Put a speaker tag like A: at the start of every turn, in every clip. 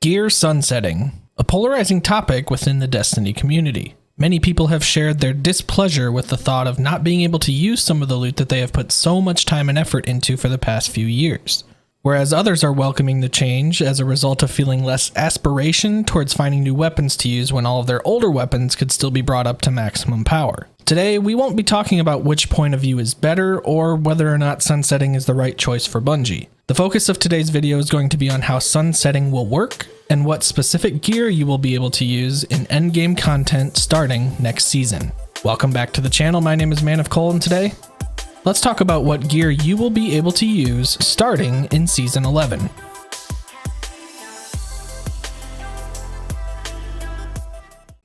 A: Gear sunsetting, a polarizing topic within the Destiny community. Many people have shared their displeasure with the thought of not being able to use some of the loot that they have put so much time and effort into for the past few years. Whereas others are welcoming the change as a result of feeling less aspiration towards finding new weapons to use when all of their older weapons could still be brought up to maximum power. Today, we won't be talking about which point of view is better or whether or not sunsetting is the right choice for Bungie. The focus of today's video is going to be on how sunsetting will work and what specific gear you will be able to use in endgame content starting next season. Welcome back to the channel. My name is Man of Cole, and today, let's talk about what gear you will be able to use starting in Season 11.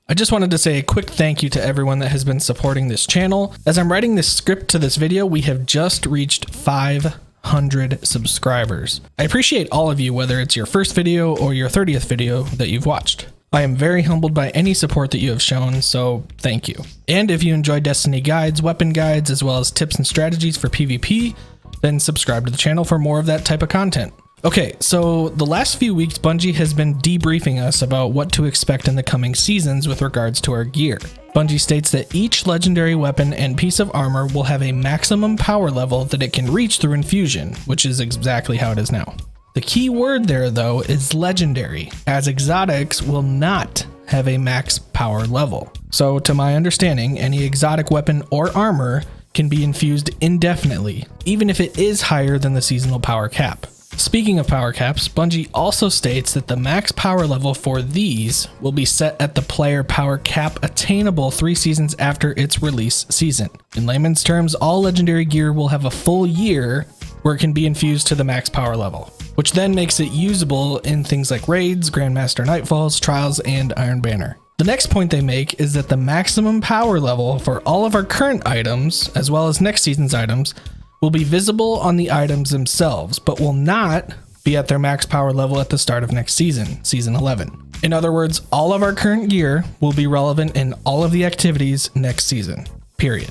A: I just wanted to say a quick thank you to everyone that has been supporting this channel. As I'm writing this script to this video, we have just reached 500 subscribers. I appreciate all of you, whether it's your first video or your 30th video that you've watched. I am very humbled by any support that you have shown, so thank you. And if you enjoy Destiny guides, weapon guides, as well as tips and strategies for PvP, then subscribe to the channel for more of that type of content. Okay, so the last few weeks, Bungie has been debriefing us about what to expect in the coming seasons with regards to our gear. Bungie states that each legendary weapon and piece of armor will have a maximum power level that it can reach through infusion, which is exactly how it is now. The key word there, though, is legendary, as exotics will not have a max power level. So, to my understanding, any exotic weapon or armor can be infused indefinitely, even if it is higher than the seasonal power cap. Speaking of power caps, Bungie also states that the max power level for these will be set at the player power cap attainable 3 seasons after its release season. In layman's terms, all legendary gear will have a full year where it can be infused to the max power level, which then makes it usable in things like raids, Grandmaster Nightfalls, Trials, and Iron Banner. The next point they make is that the maximum power level for all of our current items, as well as next season's items, will be visible on the items themselves, but will not be at their max power level at the start of next season, Season 11. In other words, all of our current gear will be relevant in all of the activities next season, period.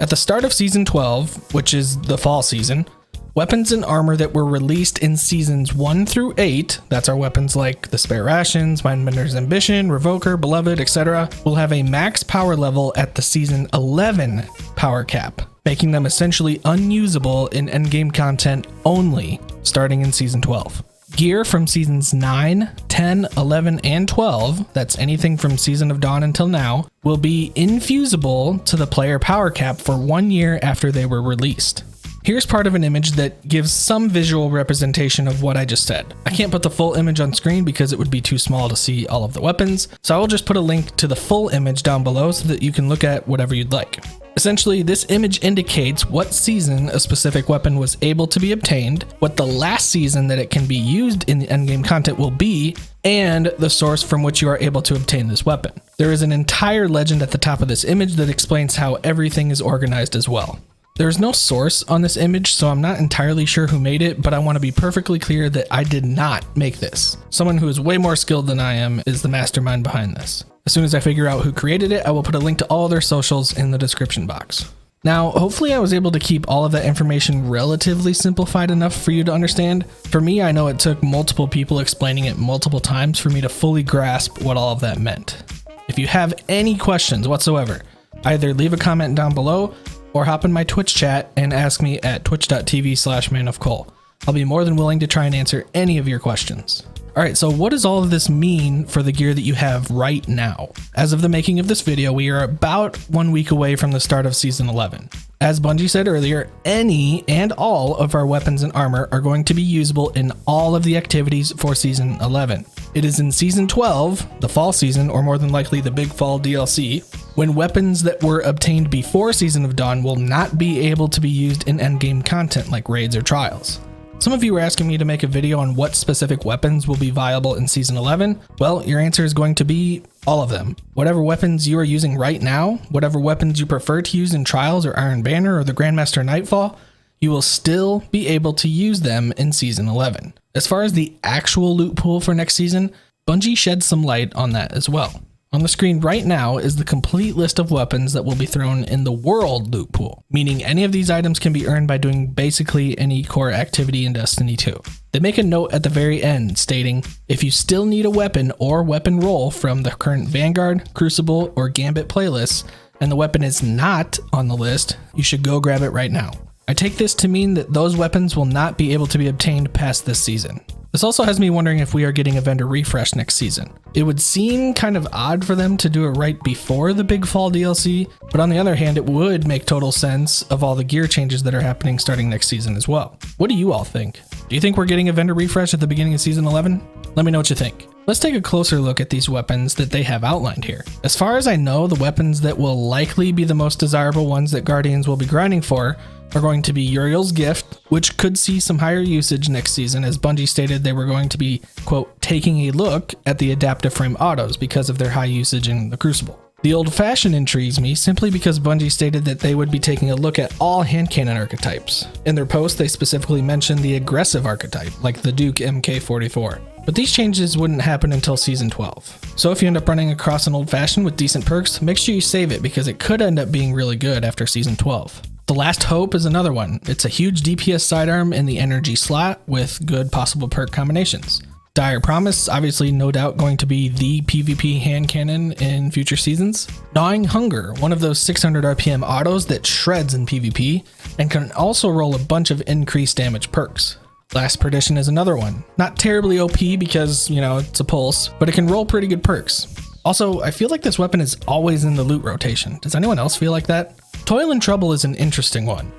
A: At the start of Season 12, which is the fall season, weapons and armor that were released in Seasons 1 through 8, that's our weapons like the Spare Rations, Mindbender's Ambition, Revoker, Beloved, etc., will have a max power level at the Season 11 power cap, making them essentially unusable in endgame content only starting in Season 12. Gear from Seasons 9, 10, 11, and 12, that's anything from Season of Dawn until now, will be infusible to the player power cap for 1 year after they were released. Here's part of an image that gives some visual representation of what I just said. I can't put the full image on screen because it would be too small to see all of the weapons, so I will just put a link to the full image down below so that you can look at whatever you'd like. Essentially, this image indicates what season a specific weapon was able to be obtained, what the last season that it can be used in the endgame content will be, and the source from which you are able to obtain this weapon. There is an entire legend at the top of this image that explains how everything is organized as well. There's no source on this image, so I'm not entirely sure who made it, but I want to be perfectly clear that I did not make this. Someone who is way more skilled than I am is the mastermind behind this. As soon as I figure out who created it, I will put a link to all their socials in the description box. Now, hopefully I was able to keep all of that information relatively simplified enough for you to understand. For me, I know it took multiple people explaining it multiple times for me to fully grasp what all of that meant. If you have any questions whatsoever, either leave a comment down below or hop in my Twitch chat and ask me at twitch.tv/manofcole. I'll be more than willing to try and answer any of your questions. Alright, so what does all of this mean for the gear that you have right now? As of the making of this video, we are about 1 week away from the start of Season 11. As Bungie said earlier, any and all of our weapons and armor are going to be usable in all of the activities for Season 11. It is in Season 12, the fall season, or more than likely the Big Fall DLC, when weapons that were obtained before Season of Dawn will not be able to be used in endgame content like raids or trials. Some of you were asking me to make a video on what specific weapons will be viable in Season 11. Well, your answer is going to be all of them. Whatever weapons you are using right now, whatever weapons you prefer to use in Trials or Iron Banner or the Grandmaster Nightfall, you will still be able to use them in Season 11. As far as the actual loot pool for next season, Bungie sheds some light on that as well. On the screen right now is the complete list of weapons that will be thrown in the world loot pool, meaning any of these items can be earned by doing basically any core activity in Destiny 2. They make a note at the very end stating, if you still need a weapon or weapon roll from the current Vanguard, Crucible, or Gambit playlists, and the weapon is not on the list, you should go grab it right now. I take this to mean that those weapons will not be able to be obtained past this season. This also has me wondering if we are getting a vendor refresh next season. It would seem kind of odd for them to do it right before the Big Fall DLC, but on the other hand, it would make total sense of all the gear changes that are happening starting next season as well. What do you all think? Do you think we're getting a vendor refresh at the beginning of season 11? Let me know what you think. Let's take a closer look at these weapons that they have outlined here. As far as I know, the weapons that will likely be the most desirable ones that Guardians will be grinding for are going to be Uriel's Gift, which could see some higher usage next season, as Bungie stated they were going to be, quote, taking a look at the adaptive frame autos because of their high usage in the Crucible. The Old Fashioned intrigues me simply because Bungie stated that they would be taking a look at all hand cannon archetypes. In their post, they specifically mentioned the aggressive archetype, like the Duke MK44. But these changes wouldn't happen until Season 12. So if you end up running across an Old Fashioned with decent perks, make sure you save it because it could end up being really good after Season 12. The Last Hope is another one. It's a huge DPS sidearm in the energy slot with good possible perk combinations. Dire Promise, obviously no doubt going to be the PvP hand cannon in future seasons. Gnawing Hunger, one of those 600 RPM autos that shreds in PvP and can also roll a bunch of increased damage perks. Last Perdition is another one. Not terribly OP because, it's a pulse, but it can roll pretty good perks. Also, I feel like this weapon is always in the loot rotation. Does anyone else feel like that? Toil and Trouble is an interesting one.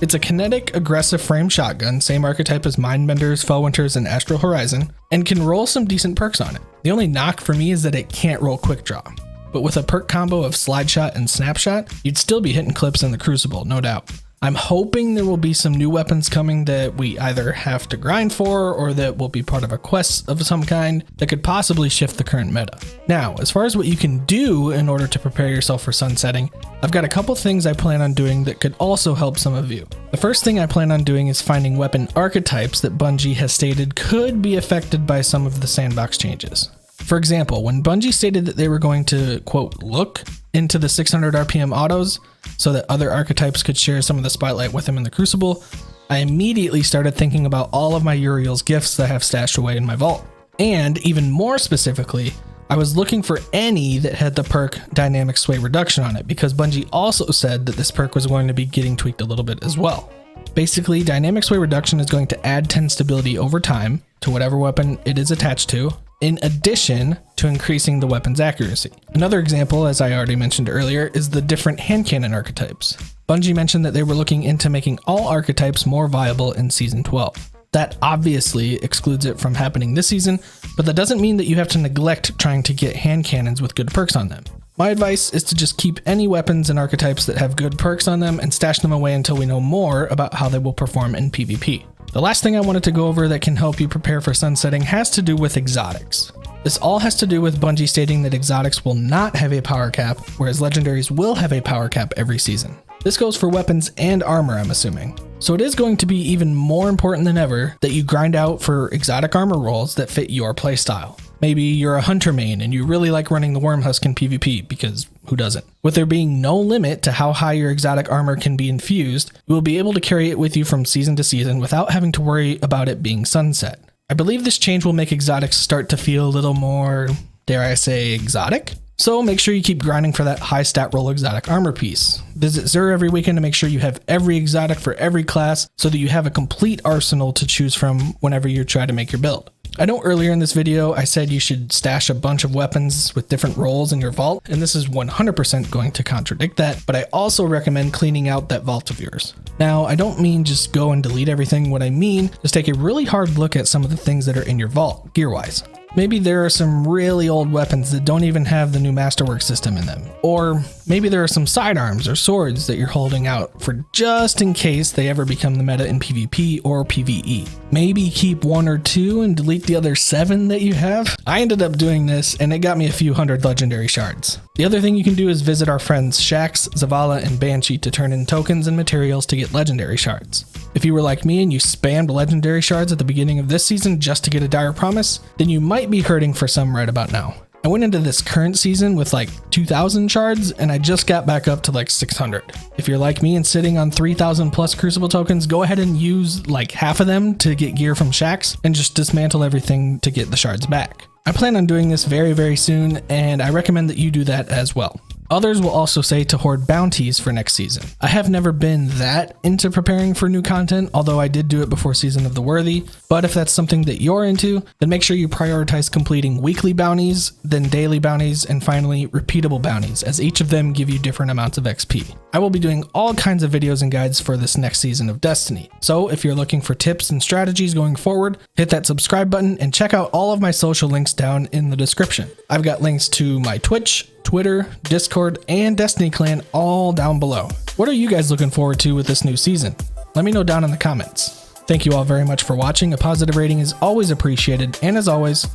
A: It's a kinetic, aggressive frame shotgun, same archetype as Mindbenders, Fellwinters, and Astral Horizon, and can roll some decent perks on it. The only knock for me is that it can't roll Quick Draw. But with a perk combo of Slide Shot and Snapshot, you'd still be hitting clips in the Crucible, no doubt. I'm hoping there will be some new weapons coming that we either have to grind for or that will be part of a quest of some kind that could possibly shift the current meta. Now, as far as what you can do in order to prepare yourself for sunsetting, I've got a couple things I plan on doing that could also help some of you. The first thing I plan on doing is finding weapon archetypes that Bungie has stated could be affected by some of the sandbox changes. For example, when Bungie stated that they were going to, quote, look into the 600 RPM autos so that other archetypes could share some of the spotlight with them in the Crucible, I immediately started thinking about all of my Uriel's gifts that I have stashed away in my vault. And even more specifically, I was looking for any that had the perk Dynamic Sway Reduction on it because Bungie also said that this perk was going to be getting tweaked a little bit as well. Basically, Dynamic Sway Reduction is going to add 10 stability over time to whatever weapon it is attached to, in addition to increasing the weapon's accuracy. Another example, as I already mentioned earlier, is the different hand cannon archetypes. Bungie mentioned that they were looking into making all archetypes more viable in Season 12. That obviously excludes it from happening this season, but that doesn't mean that you have to neglect trying to get hand cannons with good perks on them. My advice is to just keep any weapons and archetypes that have good perks on them and stash them away until we know more about how they will perform in PvP. The last thing I wanted to go over that can help you prepare for sunsetting has to do with exotics. This all has to do with Bungie stating that exotics will not have a power cap, whereas legendaries will have a power cap every season. This goes for weapons and armor, I'm assuming. So it is going to be even more important than ever that you grind out for exotic armor rolls that fit your playstyle. Maybe you're a hunter main and you really like running the Wormhusk in PvP, because who doesn't? With there being no limit to how high your exotic armor can be infused, you will be able to carry it with you from season to season without having to worry about it being sunset. I believe this change will make exotics start to feel a little more, dare I say, exotic? So make sure you keep grinding for that high stat roll exotic armor piece. Visit Xur every weekend to make sure you have every exotic for every class so that you have a complete arsenal to choose from whenever you try to make your build. I know earlier in this video I said you should stash a bunch of weapons with different roles in your vault, and this is 100% going to contradict that, but I also recommend cleaning out that vault of yours. Now, I don't mean just go and delete everything. What I mean is take a really hard look at some of the things that are in your vault, gear-wise. Maybe there are some really old weapons that don't even have the new Masterwork system in them. Or maybe there are some sidearms or swords that you're holding out for just in case they ever become the meta in PvP or PvE. Maybe keep 1 or 2 and delete the other 7 that you have. I ended up doing this and it got me a few hundred legendary shards. The other thing you can do is visit our friends Shax, Zavala, and Banshee to turn in tokens and materials to get legendary shards. If you were like me and you spammed legendary shards at the beginning of this season just to get a Dire Promise, then you might be hurting for some right about now. I went into this current season with like 2,000 shards, and I just got back up to like 600. If you're like me and sitting on 3,000 plus Crucible tokens, go ahead and use like half of them to get gear from shacks and just dismantle everything to get the shards back. I plan on doing this very, very soon, and I recommend that you do that as well. Others will also say to hoard bounties for next season. I have never been that into preparing for new content, although I did do it before Season of the Worthy, but if that's something that you're into, then make sure you prioritize completing weekly bounties, then daily bounties, and finally repeatable bounties, as each of them give you different amounts of XP. I will be doing all kinds of videos and guides for this next season of Destiny, so if you're looking for tips and strategies going forward, hit that subscribe button and check out all of my social links down in the description. I've got links to my Twitch, Twitter, Discord, and Destiny clan all down below. What are you guys looking forward to with this new season? Let me know down in the comments. Thank you all very much for watching. A positive rating is always appreciated, and as always,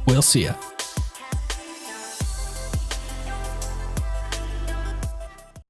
A: we'll see ya.